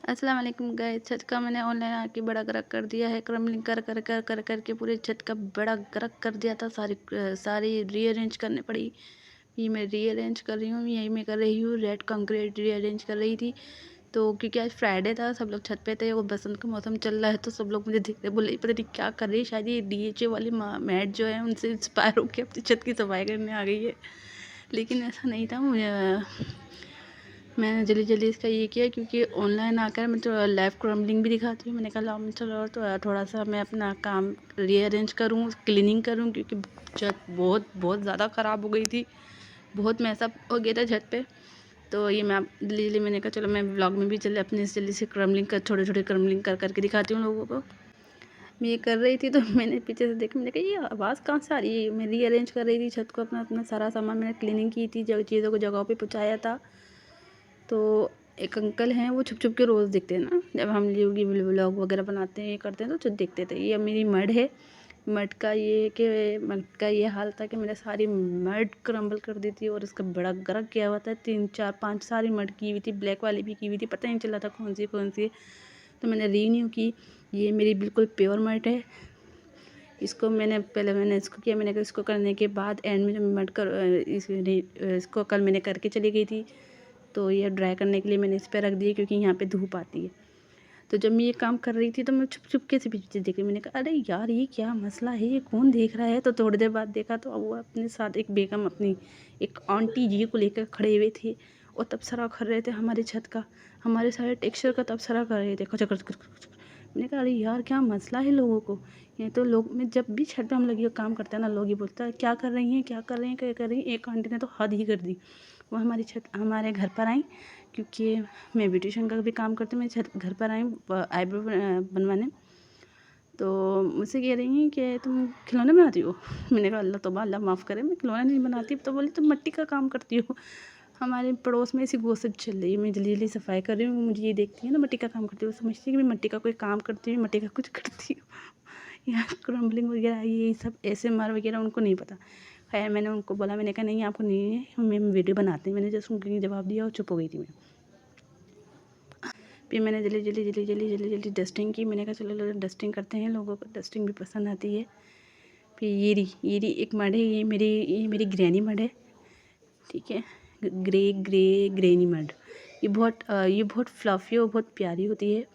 अस्सलाम वालेकुम गाइस। छत का मैंने ऑनलाइन आके बड़ा गरक कर दिया है। क्रम्बलिंग कर कर कर कर करके पूरे छत का बड़ा गरक कर दिया था। सारी रीअरेंज करनी पड़ी। ये मैं रीअरेंज कर रही हूँ, यही मैं कर रही हूँ। रेड कंक्रीट रीअरेंज कर रही थी। तो क्योंकि आज फ्राइडे था, सब लोग छत पे थे, वो बसंत का मौसम चल रहा है, तो सब लोग मुझे देखते बोले पता नहीं क्या कर रही है। शायद ये डीएचए वाली मैट जो है उनसे इंस्पायर होकर अपनी छत की सफाई करने आ गई है, लेकिन ऐसा नहीं था। मैंने जल्दी जल्दी इसका ये किया क्योंकि ऑनलाइन आकर मैं तो लाइव क्रम्बलिंग भी दिखाती हूँ। मैंने कहा लाओ चलो तो थोड़ा सा मैं अपना काम रीअरेंज करूँ, क्लीनिंग करूँ, क्योंकि छत बहुत बहुत ज़्यादा ख़राब हो गई थी। बहुत मैसअप हो गया था छत पे। तो ये मैं जल्दी जल्दी मैंने कहा चलो मैं व्लॉग में भी चले अपने जल्दी से क्रम्बलिंग कर, छोटे छोटे क्रम्बलिंग कर करके दिखाती हूँ लोगों को। मैं ये कर रही थी तो मैंने पीछे से देखा, मैंने कहा ये आवाज़ कहाँ से आ रही है। मैं रीअरेंज कर रही थी छत को, अपना अपना सारा सामान मैंने क्लीनिंग की थी, चीज़ों को जगहों पे पहुँचाया था। तो एक अंकल हैं, वो छुप छुप के रोज़ दिखते हैं ना, जब हम लोग ये व्लॉग वगैरह बनाते हैं, ये करते हैं तो दिखते थे। ये मेरी मड है। मड का ये हाल था कि मैंने सारी मड क्रम्बल कर दी थी और इसका बड़ा गरक किया हुआ था। 3 4 5 सारी मड की हुई थी, ब्लैक वाली भी की हुई थी, पता नहीं चला था कौन सी। तो मैंने रीन्यू की। ये मेरी बिल्कुल प्योर मड है। इसको मैंने इसको किया। मैंने कहा इसको करने के बाद एंड में जब मड कर इसको कल मैंने करके चली गई थी, तो ये ड्राई करने के लिए मैंने इस पर रख दिया क्योंकि यहाँ पे धूप आती है। तो जब मैं ये काम कर रही थी तो मैं छुप छुप के से पीछे देख रही। मैंने कहा अरे यार ये क्या मसला है, ये कौन देख रहा है। तो थोड़ी देर बाद देखा तो वो अपने साथ एक बेगम अपनी एक आंटी जी को लेकर खड़े हुए थे और तबसरा कर रहे थे हमारी छत का, हमारे सारे टेक्सचर का तबसरा कर रहे थे। मैंने कहा अरे यार क्या मसला है लोगों को। ये तो लोग, मैं जब भी छत पे हम लोग ये काम करते हैं ना, लोग ये बोलता है क्या कर रही हैं, क्या कर रही हैं, क्या कर रही हैं। एक आंटी ने तो हद ही कर दी। वो हमारे घर पर आई, क्योंकि मैं ब्यूटिशियन का भी काम करती हूँ। मैं घर पर आई आईब्रो बनवाने। तो मुझसे कह रही हैं कि तुम खिलौने बनाती हो। मैंने कहा अल्लाह तौबा, अल्लाह माफ़ करे, मैं खिलौने नहीं बनाती। तो बोली तुम मिट्टी का काम करती हो। हमारे पड़ोस में ऐसी गोसिप चल रही है। मैं जल्दी जल्दी सफाई कर रही हूँ, मुझे ये देखती है ना मिट्टी का काम करती हूँ, समझती है कि मैं मिट्टी का कोई काम करती हूँ, मिट्टी का कुछ करती हूँ। यहाँ क्रम्बलिंग वगैरह ये सब ASMR वगैरह उनको नहीं पता। खैर मैंने उनको बोला, मैंने कहा नहीं आपको नहीं है, मैं वीडियो बनाती हूँ। मैंने जस्ट उनके जवाब दिया और चुप हो गई थी मैं। फिर मैंने जल्दी डस्टिंग की। मैंने कहा चलो डस्टिंग करते हैं, लोगों को डस्टिंग भी पसंद आती है। फिर ये रही एक मड है, ये मेरी ग्रैनी मड है, ठीक है। Granny mud. ये बहुत फ्लफ़ी और बहुत प्यारी होती है।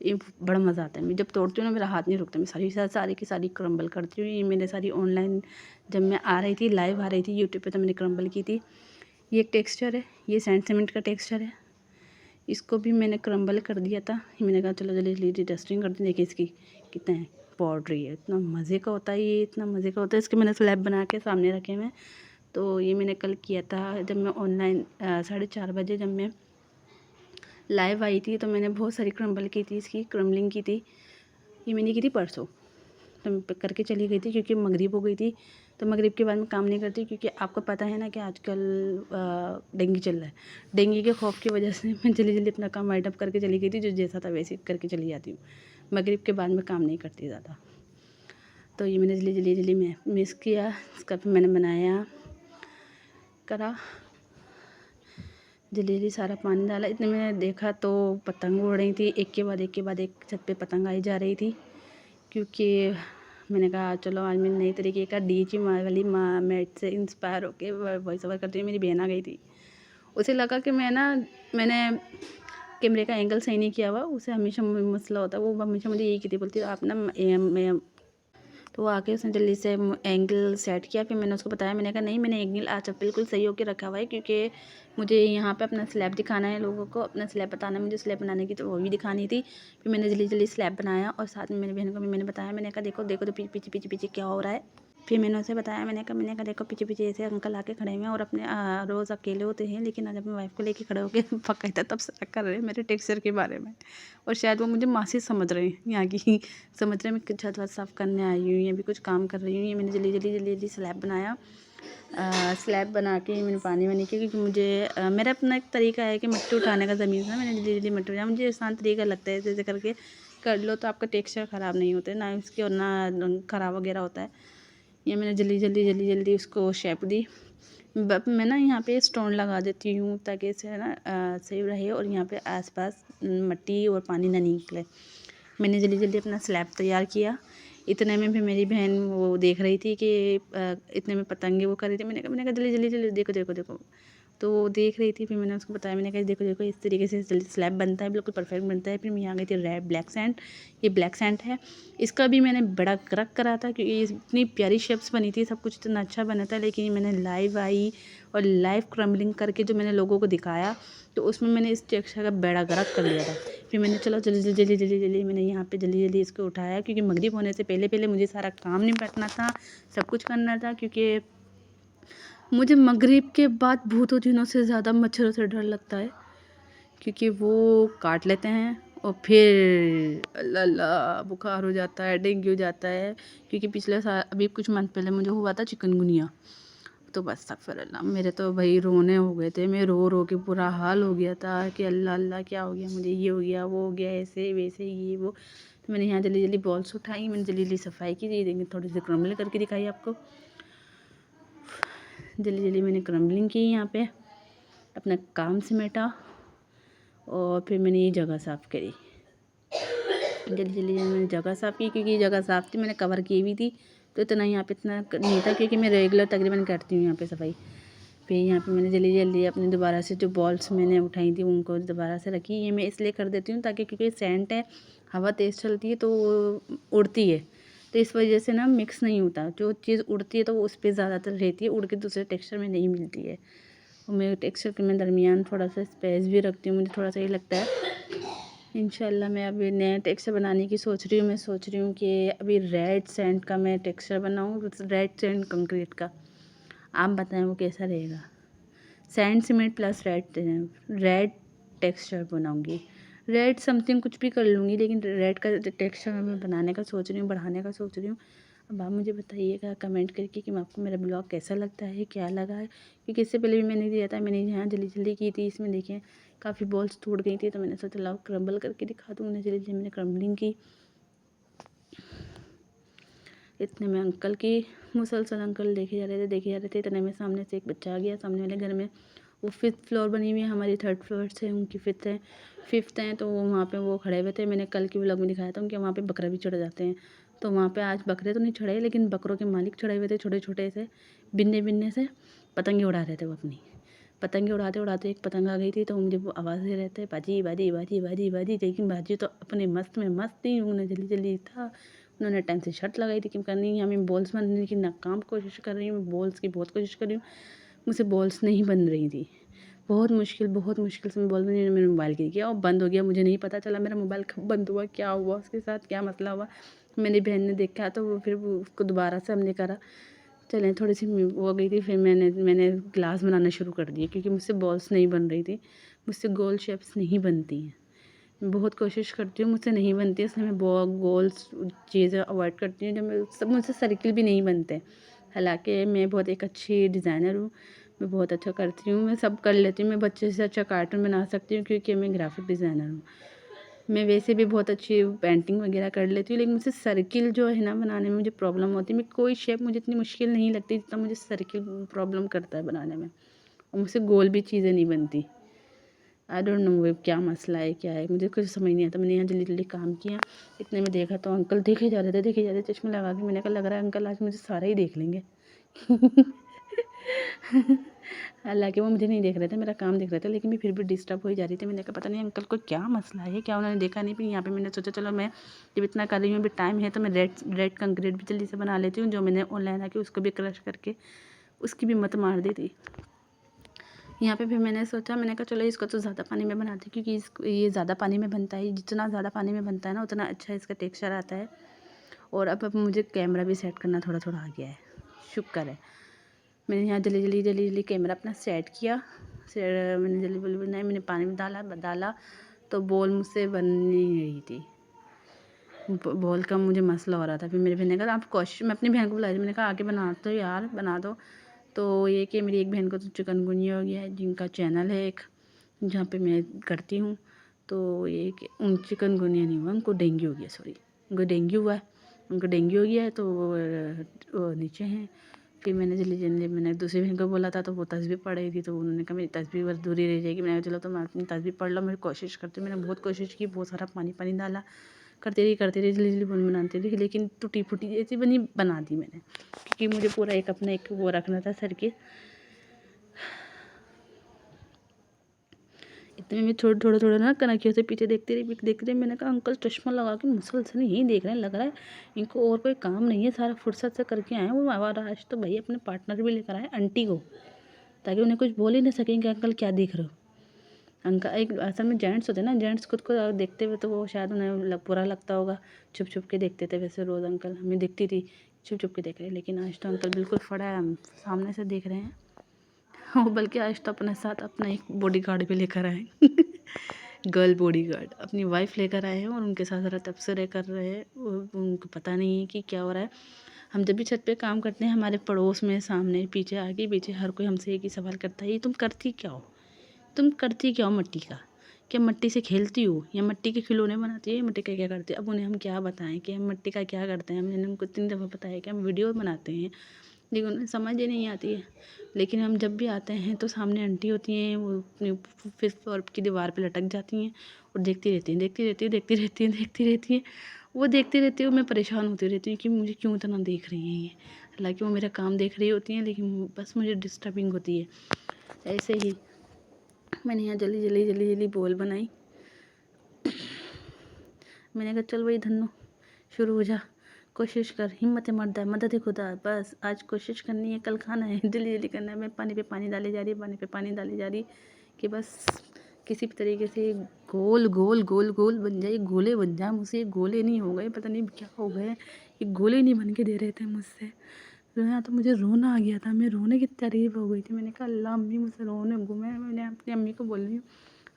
ये बड़ा मज़ा आता है। मैं जब तोड़ती हूँ ना मेरा हाथ नहीं रुकता, मैं सारी की सारी क्रम्बल करती हूँ। ये मैंने सारी ऑनलाइन जब मैं आ रही थी, लाइव आ रही थी यूट्यूब पे, तो मैंने क्रम्बल की थी। ये एक टेक्सचर है, ये सैंड सीमेंट का टेक्सचर है। इसको भी मैंने क्रम्बल कर दिया था। मैंने कहा चलो जल्दी जल्दी डस्टिंग करती हूँ। देखिए इसकी कितना पाउडरी है, इतना मज़े का होता है ये, इतना मज़े का होता है। इसके मैंने स्लैब बना के सामने रखे हुए हैं। तो ये मैंने कल किया था जब मैं ऑनलाइन 4:30 बजे जब मैं लाइव आई थी, तो मैंने बहुत सारी क्रम्बल की थी, इसकी क्रम्बलिंग की थी। ये मैंने की थी परसों, तो मैं करके चली गई थी क्योंकि मगरिब हो गई थी। तो मगरिब के बाद मैं काम नहीं करती, क्योंकि आपको पता है ना कि आजकल डेंगू चल रहा है। डेंगू के खौफ की वजह से मैं जल्दी जल्दी अपना काम वाइंड अप करके चली गई थी। जो जैसा था वैसे करके चली जाती हूँ। मगरिब के बाद मैं काम नहीं करती ज़्यादा। तो ये मैंने जल्दी मैं मिक्स किया, इसका फिर मैंने बनाया करा, जल्दी सारा पानी डाला। इतने मैंने देखा तो पतंग उड़ रही थी, एक के बाद एक छत पे पतंग आई जा रही थी। क्योंकि मैंने कहा चलो आज मैं नई तरीके का डीएचए वाली मैट से इंस्पायर होके वॉइस ओवर करती हूँ। मेरी बहन आ गई थी, उसे लगा कि मैंने कैमरे का एंगल सही नहीं किया हुआ। उसे हमेशा मसला होता है, वो हमेशा मुझे यही कहती, बोलती आप ना तो वो आके उसने जल्दी से एंगल सेट किया। फिर मैंने उसको बताया, मैंने कहा नहीं मैंने एंगल आज बिल्कुल सही होकर रखा हुआ है, क्योंकि मुझे यहाँ पे अपना स्लैब दिखाना है लोगों को, अपना स्लैब बताना है मुझे। स्लैब बनाने की तो वो भी दिखानी थी। फिर मैंने जल्दी स्लैब बनाया और साथ में मेरी बहन को भी मैंने बताया। मैंने कहा देखो देखो तो पीछे क्या हो रहा है। फिर मैंने उसे बताया, मैंने कहा देखो पीछे ऐसे अंकल आके खड़े हुए हैं और अपने रोज़ अकेले होते हैं, लेकिन आज अपनी वाइफ को लेके खड़े होकर बाकायदा तब से कर रहे हैं मेरे टेक्सचर के बारे में। और शायद वो मुझे मासी समझ रहे हैं, यहाँ की समझ रहे हैं मैं छत वत साफ़ करने आई हूँ या भी कुछ काम कर रही हूँ। ये मैंने जल्दी स्लैब बनाया। स्लैब बना के मैंने पानी वानी किया, क्योंकि मुझे मेरा अपना एक तरीका है कि मिट्टी उठाने का ज़मीन है। मैंने जल्दी मिट्टी उठाया, मुझे आसान तरीका लगता है। जैसे करके कर लो तो आपका टेक्सचर ख़राब नहीं होता है, ना इसके और ना ख़राब वगैरह होता है। ये मैंने जल्दी उसको शेप दी। मैं ना यहाँ पे स्टोन लगा देती हूँ ताकि इससे है ना सही रहे और यहाँ पे आसपास मिट्टी और पानी ना निकले। मैंने जल्दी जल्दी अपना स्लैब तैयार किया। इतने में भी मेरी बहन वो देख रही थी कि इतने में पतंगे वो कर रही थी। मैंने कहा जल्दी जल्दी जल्दी देखो देखो देखो। तो वो देख रही थी, फिर मैंने उसको बताया, मैंने कहा देखो देखो इस तरीके से जल्दी स्लैब बनता है, बिल्कुल परफेक्ट बनता है। फिर मैं यहाँ गई थी रेड ब्लैक सैंड, ये ब्लैक सैंड है। इसका भी मैंने बड़ा क्रक करा था क्योंकि ये इतनी प्यारी शेप्स बनी थी, सब कुछ इतना अच्छा बना था। लेकिन मैंने लाइव आई और लाइव क्रम्बलिंग करके जो मैंने लोगों को दिखाया तो उसमें मैंने इस टेक्सचर का बेड़ा गर्क कर लिया था। फिर मैंने चलो जल्दी जल्दी जल्दी जल्दी जल्दी मैंने यहाँ पे जल्दी जल्दी इसको उठाया क्योंकि मगरिब होने से पहले पहले मुझे सारा काम निपटना था, सब कुछ करना था। क्योंकि मुझे मगरिब के बाद भूतों जिनों से ज़्यादा मच्छरों से डर लगता है क्योंकि वो काट लेते हैं और फिर अल्लाह अल्लाह बुखार हो जाता है, डेंगू हो जाता है। क्योंकि पिछले साल अभी कुछ मंथ पहले मुझे हुआ था चिकनगुनिया। तो बस अस्तगफिरुल्लाह, मेरे तो भाई रोने हो गए थे, मैं रो रो के बुरा हाल हो गया था कि अल्लाह अल्लाह क्या हो गया मुझे, ये हो गया वो हो गया, ऐसे वैसे ये वो। तो मैंने यहाँ जल्दी जल्दी बॉल्स उठाई, मैंने जल्दी जल्दी सफाई की, ये देंगे थोड़ी सी क्रम्बल करके दिखाई आपको। जल्दी जल्दी मैंने क्रम्बलिंग की, यहाँ पे अपना काम समेटा और फिर मैंने ये जगह साफ़ करी। जल्दी जल्दी मैंने जगह साफ़ की क्योंकि ये जगह साफ़ थी, मैंने कवर की हुई थी तो इतना यहाँ पे इतना नहीं था क्योंकि मैं रेगुलर तकरीबन करती हूँ यहाँ पे सफाई। फिर यहाँ पे मैंने जल्दी जल्दी अपने दोबारा से जो बॉल्स मैंने उठाई थी उनको दोबारा से रखी। ये मैं इसलिए कर देती हूँ ताकि क्योंकि सेंट है, हवा तेज़ चलती है तो वो उड़ती है, तो इस वजह से ना मिक्स नहीं होता। जो चीज़ उड़ती है तो वो उस पर ज़्यादातर रहती है, उड़ के दूसरे टेक्सचर में नहीं मिलती है। और मेरे टेक्सचर के मैं दरमियान थोड़ा सा स्पेस भी रखती हूँ, मुझे थोड़ा सा ये लगता है। इंशाल्लाह मैं अभी नया टेक्सचर बनाने की सोच रही हूँ। मैं सोच रही हूँ कि अभी रेड सैंड का मैं टेक्सचर बनाऊँ, रेड सैंड कंक्रीट का। आप बताएं वो कैसा रहेगा। Sand cement plus red texture बनाऊंगी। रेड समथिंग कुछ भी कर लूँगी लेकिन रेड का टेक्सचर मैं बनाने का सोच रही हूँ, बढ़ाने का सोच रही हूँ। अब आप मुझे बताइएगा कमेंट करके कि आपको मेरा ब्लॉग कैसा लगता है, क्या लगा है। क्योंकि इससे पहले भी मैंने दिया था, मैंने यहाँ जल्दी जल्दी की थी। इसमें देखें काफ़ी बॉल्स टूट गई थी तो मैंने सोचा लाओ क्रम्बल करके दिखा दूँ। जल्दी जल्दी मैंने क्रम्बलिंग की। इतने में अंकल की मुसलसल अंकल देखे जा रहे थे। इतने में सामने से एक बच्चा आ गया। सामने वाले घर में वो 5th फ्लोर बनी हुई है, हमारी 3rd फ्लोर से उनकी 5th है। तो वो वहाँ पे वो खड़े हुए थे। मैंने कल की व्लॉग में दिखाया था उनके वहाँ पे बकरा भी चढ़ जाते हैं। तो वहाँ पे आज बकरे तो नहीं चढ़े लेकिन बकरों के मालिक चढ़े हुए थे, छोटे छोटे से बिन्ने बिन्ने से पतंगे उड़ा रहे थे। वो अपनी पतंगे उड़ाते उड़ाते एक पतंग आ गई थी तो मुझे वो आवाज़ दे रहे थे बाजी बाजी बाजी बाजी बाजी। लेकिन बाजी तो अपने मस्त में मस्त थी, उन्होंने जल्दी जल्दी था, उन्होंने टाइम से शर्त लगाई थी कि करनी है हमें बॉल्स बनने की नाकाम कोशिश कर रही हूँ। मैं बॉल्स की बहुत कोशिश कर रही हूँ, मुझसे बॉल्स नहीं बन रही थी। बहुत मुश्किल से मैं बॉल बनी। मेरा मोबाइल गिर गया और बंद हो गया, मुझे नहीं पता चला मेरा मोबाइल कब बंद हुआ, क्या हुआ उसके साथ, क्या मसला हुआ। मेरी बहन ने देखा तो वो फिर उसको दोबारा से हमने करा, चलें थोड़ी सी वो हो गई थी। फिर मैंने ग्लास बनाना शुरू कर दिया क्योंकि मुझसे बॉल्स नहीं बन रही थी, मुझसे गोल शेप्स नहीं बनती हैं। मैं बहुत कोशिश करती हूँ, मुझसे नहीं बनती है, इसलिए मैं गोल्स चीज़ें अवॉइड करती हूँ। जब मैं सब मुझसे सर्किल भी नहीं बनते। हालांकि मैं बहुत एक अच्छी डिज़ाइनर हूँ, मैं बहुत अच्छा करती हूँ, मैं सब कर लेती हूँ। मैं बच्चे से अच्छा कार्टून बना सकती हूँ क्योंकि मैं ग्राफिक डिज़ाइनर हूँ। मैं वैसे भी बहुत अच्छी पेंटिंग वगैरह कर लेती हूँ लेकिन मुझसे सर्किल जो है ना बनाने में मुझे प्रॉब्लम होती है। मैं कोई शेप मुझे इतनी मुश्किल नहीं लगती जितना मुझे सर्किल प्रॉब्लम करता है बनाने में, और मुझसे गोल भी चीज़ें नहीं बनती। आई डोंट नो क्या मसला है, क्या है, मुझे कुछ समझ नहीं आता। मैंने यहाँ जल्दी जल्दी काम किया। इतने में देखा तो अंकल देखे जा रहे थे चश्मे लगा के। मैंने कहा लग रहा है अंकल आज मुझे सारा ही देख लेंगे। हालांकि वो मुझे नहीं देख रहे थे, मेरा काम देख रहे थे, लेकिन मैं फिर भी डिस्टर्ब हो ही जा रही थी। मैंने कहा पता नहीं अंकल को क्या मसला है, क्या उन्होंने देखा नहीं। फिर यहाँ पे मैंने सोचा चलो मैं जब इतना कर रही हूँ, अभी टाइम है तो मैं रेड कंक्रीट भी जल्दी से बना लेती हूँ। जो मैंने ऑनलाइन आके उसको भी क्रश करके उसकी भी मत मार दी थी। यहाँ पे फिर मैंने सोचा, मैंने कहा चलो इसको तो ज़्यादा पानी में बनाती हूँ क्योंकि ये ज़्यादा पानी में बनता है। जितना ज़्यादा पानी में बनता है ना उतना अच्छा इसका टेक्सचर आता है। और अब मुझे कैमरा भी सेट करना थोड़ा थोड़ा आ गया है, शुक्र है। मैंने यहाँ जल्दी जल्दी कैमरा अपना सेट किया। मैंने जल्दी बनाई, मैंने पानी में डाला तो बॉल मुझसे बन नहीं रही थी, बॉल का मुझे मसला हो रहा था। फिर मेरी बहन ने कहा आप कोशिश, मैं अपनी बहन को बुलाई, मैंने कहा आगे बना दो यार, बना दो। तो ये कि मेरी एक बहन को तो चिकनगुनिया हो गया है, जिनका चैनल है एक जहाँ पे मैं करती हूँ। तो ये कि उन चिकनगुनिया नहीं हुआ, उनको डेंगू हो गया, सॉरी उनको डेंगू हुआ है, उनको डेंगू हो गया है तो वो नीचे हैं। फिर मैंने जल्दी जल्दी मैंने दूसरी बहन को बोला था, तो वो तस्बीह पढ़ रही थी, तो उन्होंने कहा मेरी तस्बीह बस दूरी रह जाएगी। मैंने कहा चलो तुम अपनी तस्बीह पढ़ लो, मैं कोशिश करती हूँ। मैंने बहुत कोशिश की, बहुत सारा पानी डाला, करती रही जल्दी जल्दी बनाती रही, लेकिन टूटी फूटी ऐसी बना दी मैंने, क्योंकि मुझे पूरा एक अपना एक वो रखना था सर के। इतने में थोड़ा ना कनखियों से पीछे देखते रही। मैंने कहा अंकल चश्मा लगा के मुसलसल यही देख रहे हैं, लग रहा है इनको और कोई काम नहीं है, सारा फुर्सत से करके आए वो। और आज तो भाई अपने पार्टनर भी लेकर आए आंटी को, ताकि उन्हें कुछ बोल ही नहीं सकेंगे अंकल क्या देख रहे हो। अंकल एक असल में जेंट्स होते हैं ना, जेंट्स खुद को देखते हुए तो वो शायद उन्हें बुरा लगता होगा, छुप छुप के देखते थे। वैसे रोज़ अंकल हमें दिखती थी छुप छुप के देख रहे, लेकिन आज तो अंकल बिल्कुल फड़ा है, हम सामने से देख रहे हैं। हाँ, बल्कि आज तो अपने साथ अपना एक बॉडीगार्ड भी लेकर आए गर्ल बॉडीगार्ड अपनी वाइफ लेकर आए हैं, और उनके साथ ज़रा तबसरे कर रहे हैं। उनको पता नहीं है कि क्या हो रहा है। हम जब भी छत पे काम करते हैं, हमारे पड़ोस में, सामने, पीछे, आगे पीछे हर कोई हमसे एक ही सवाल करता है, ये तुम करती क्या हो? तुम करती क्या हो मट्टी का? क्या मट्टी से खेलती हो, या मट्टी के खिलौने बनाती है, मट्टी का क्या करती है? अब उन्हें हम क्या बताएं कि हम मट्टी का क्या करते हैं। हमने उनको 3 दफ़ा बताया कि हम वीडियो बनाते हैं, लेकिन उन्हें समझ ही नहीं आती है। लेकिन हम जब भी आते हैं तो सामने आंटी होती हैं, वो अपनी 5th फ्लोर की दीवार पे लटक जाती हैं और देखती रहती हैं। वो देखती रहती है, मैं परेशान होती रहती हूँ कि मुझे क्यों इतना देख रही हैं ये। हालाँकि वो मेरा काम देख रही होती हैं, लेकिन बस मुझे डिस्टर्बिंग होती है। ऐसे ही मैंने यहाँ जल्दी बॉल बनाई। मैंने कहा चल भाई धन्नो शुरू हो जा, कोशिश कर, हिम्मत मर्द है, मदद खुदा। बस आज कोशिश करनी है, कल खाना है, जल्दी करना है। मैं पानी पे पानी डाली जा रही कि बस किसी भी तरीके से गोल बन जाए, गोले बन जाए मुझसे। ये गोले नहीं हो गए, पता नहीं क्या हो गए, ये गोले नहीं बन के दे रहे थे मुझसे। यहाँ तो मुझे रोना आ गया था, मैं रोने की तारीफ हो गई थी। मैंने कहा अल्लाह अम्मी मुझसे रोने घूमे। मैंने अपनी अम्मी को बोल रही हूँ,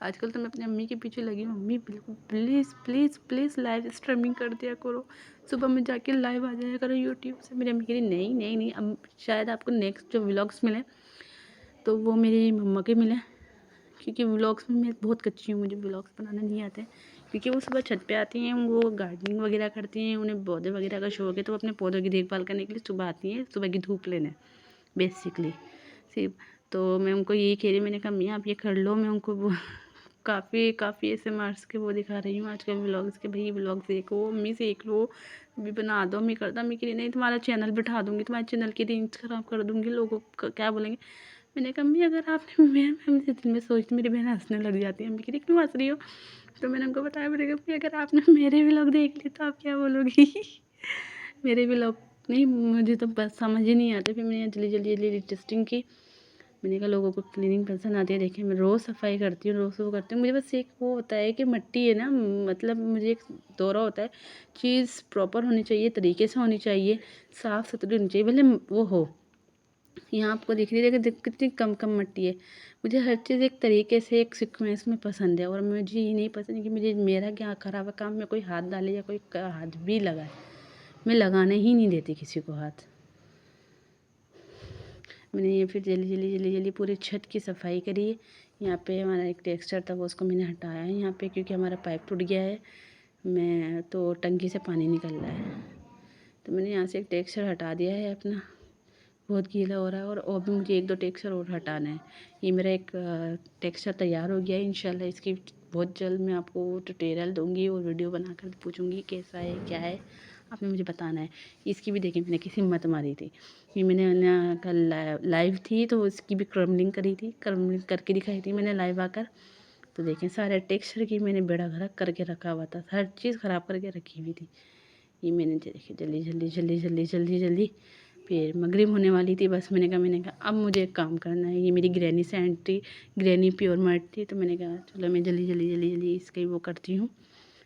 आजकल तो मैं अपनी अम्मी के पीछे लगी हूँ, अम्मी बिल्कुल प्लीज़ लाइव स्ट्रीमिंग कर दिया करो, सुबह में जाके लाइव आ जाया करो यूट्यूब से। मेरी अम्मी कह रही नहीं, अब शायद आपको नेक्स्ट जो व्लॉग्स मिले तो वो मेरी मम्मा के मिले, क्योंकि व्लॉग्स में मैं बहुत कच्ची हूँ, मुझे व्लॉग्स बनाने नहीं आते। क्योंकि वो सुबह छत पे आती हैं, वो गार्डनिंग वगैरह करती हैं, उन्हें पौधे वगैरह का शौक है, तो वो अपने पौधों की देखभाल करने के लिए सुबह आती हैं, सुबह की धूप लेने बेसिकली सिर्फ। तो मैं उनको यही कह रही, मैंने कहा अम्मी आप ये कर लो। मैं उनको वो काफ़ी ऐसे मार्क्स के वो दिखा रही हूँ आजकल व्लॉग्स के, भाई व्लॉग देखो अम्मी, सीख लो, अभी बना दो। अम्मी करता, अम्मी के लिए नहीं, तुम्हारा चैनल बिठा दूँगी, तुम्हारे चैनल की रेंज ख़राब कर दूँगी, लोगों को क्या बोलेंगे। मैंने कहा अम्मी अगर आपने मैं दिल में सोचती, मेरी बहन हंसने लग जाती है। अम्मी कह रही क्यों हंस रही हो? तो मैंने उनको बताया, मैंने कहा अगर आपने मेरे व्लॉग देख लिए तो आप क्या बोलोगी मेरे व्लॉग नहीं, मुझे तो बस समझ ही नहीं आता। फिर मैंने जल्दी टेस्टिंग की। मैंने कहा लोगों को क्लीनिंग पसंद आती है, देखिए मैं रोज़ सफाई करती हूँ, रोज़ वो करती हूँ। मुझे बस एक वो होता है कि मट्टी है ना, मतलब मुझे एक दौरा होता है, चीज़ प्रॉपर होनी चाहिए, तरीके से होनी चाहिए, साफ़ सुथरी होनी चाहिए, भले वो हो। यहाँ आपको दिख रही है कितनी कम मट्टी है। मुझे हर चीज़ एक तरीके से, एक सीक्वेंस में पसंद है, और मुझे ये नहीं पसंद कि मुझे मेरा क्या खराब है काम में कोई हाथ डाले या कोई हाथ भी लगाए। मैं लगाने ही नहीं देती किसी को हाथ। मैंने ये फिर जल्दी पूरी छत की सफाई करी। यहाँ पे हमारा एक टेक्सचर था, वो उसको मैंने हटाया है यहाँ पे, क्योंकि हमारा पाइप टूट गया है, मैं तो टंकी से पानी निकल रहा है, तो मैंने यहाँ से एक टेक्सचर हटा दिया है अपना। बहुत गीला हो रहा है, और भी मुझे 1-2 टेक्सचर और हटाना है। ये मेरा एक टेक्सचर तैयार हो गया है। इंशाल्लाह इसकी बहुत जल्द मैं आपको ट्यूटोरियल दूँगी और वीडियो बनाकर पूछूँगी कैसा है, क्या है, आपने मुझे बताना है। इसकी भी देखिए मैंने किसी मत मारी थी, ये मैंने ना कल लाइव थी तो इसकी भी क्रम्बलिंग करी थी, क्रम्बलिंग करके दिखाई थी मैंने लाइव आकर। तो देखें सारे टेक्सचर की मैंने बेड़ा गर्क करके रखा हुआ था, हर चीज़ ख़राब करके रखी हुई थी। ये मैंने देखिए जल्दी फिर मगरिब होने वाली थी, बस मैंने कहा अब मुझे एक काम करना है। ये मेरी ग्रैनी सैंड थी, ग्रैनी प्योर मट थी, तो मैंने कहा चलो मैं जल्दी इसकी वो करती हूँ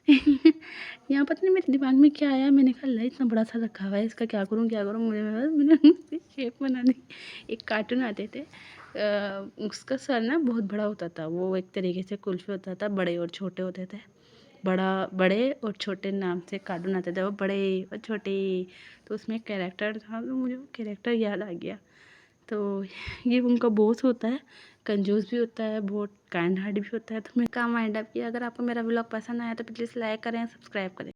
यहाँ पता नहीं मेरे दिमाग में क्या आया, मैंने कहा ला इतना बड़ा सा रखा हुआ है, इसका क्या करूँ मैंने शेप बना दी। एक कार्टून आते थे, उसका सर ना बहुत बड़ा होता था, वो एक तरीके से कुल्फी होता था, बड़े और छोटे होते थे, बड़े और छोटे नाम से कार्टून आते थे, वो बड़े और छोटे। तो उसमें एक कैरेक्टर था, तो मुझे वो कैरेक्टर याद आ गया। तो ये उनका बॉस होता है, कंजूस भी होता है, बहुत काइंड हार्ट भी होता है। तो मैं काम वाइंड अप किया। अगर आपको मेरा व्लॉग पसंद आया तो प्लीज़ लाइक करें, सब्सक्राइब करें।